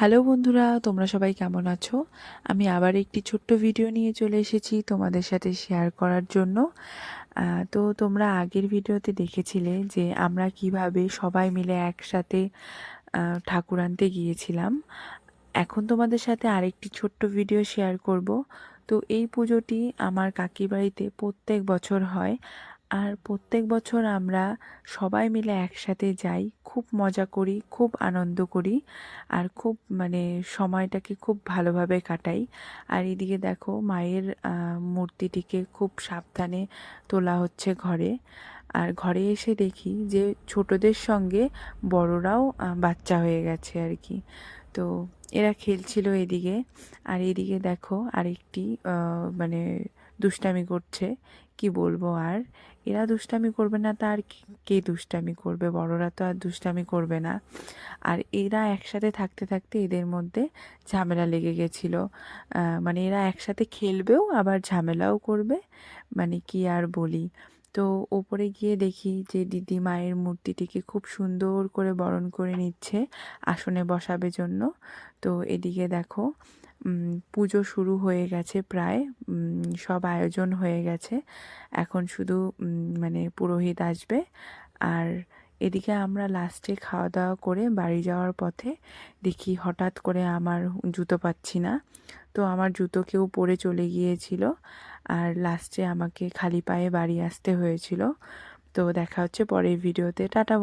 Hello বন্ধুরা, তোমরা সবাই কেমন আছো? আমি আবার একটি ছোট্ট ভিডিও নিয়ে চলে এসেছি তোমাদের সাথে শেয়ার করার জন্য। তো তোমরা আগের ভিডিওতে দেখেছিলে যে আমরা কিভাবে সবাই মিলে একসাথে ঠাকুর আনতে গিয়েছিলাম। এখন তোমাদের সাথে আরেকটি ছোট্ট ভিডিও শেয়ার করব। তো এই পুজোটি আমার কাকির বাড়িতে প্রত্যেক বছর হয়। আর প্রত্যেক বছর আমরা সবাই মিলে একসাথে যাই, খুব মজা করি, খুব আনন্দ করি, আর খুব সময়টাকে খুব ভালোভাবে কাটাই। আর এদিকে দেখো মায়ের মূর্তিটিকে খুব সাবধানে তোলা হচ্ছে ঘরে। আর ঘরে এসে দেখি যে ছোটদের সঙ্গে বড়রাও বাচ্চা হয়ে গেছে আর কি। তো এরা খেলছিল এদিকে, আর এদিকে দেখো আরেকটি মানে দুষ্টামি করছে। কি বলবো আর, এরা দুষ্টামি করবে না তা আর কে দুষ্টামি করবে? বড়রা তো আর দুষ্টামি করবে না। আর এরা একসাথে থাকতে থাকতে এদের মধ্যে ঝামেলা লেগে গেছিল। এরা একসাথে খেলবেও আবার ঝামেলাও করবে, কি আর বলি। তো ওপরে গিয়ে দেখি যে দিদি মায়ের মূর্তিটিকে খুব সুন্দর করে বরণ করে নিচ্ছে আসনে বসাবে জন্য। তো এদিকে দেখো পুজো শুরু হয়ে গেছে প্রায়, সব আয়োজন হয়ে গেছে। এখন শুধু পুরোহিত আসবে। আর এদিকে আমরা লাস্টে খাওয়া দাওয়া করে বাড়ি যাওয়ার পথে দেখি হঠাৎ করে আমার জুতো পাচ্ছি না। তো আমার জুতো কেউ পরে চলে গিয়েছিল, আর লাস্টে আমাকে খালি পায়ে বাড়ি আসতে হয়েছিল। তো দেখা হচ্ছে পরের ভিডিওতে। টাটা।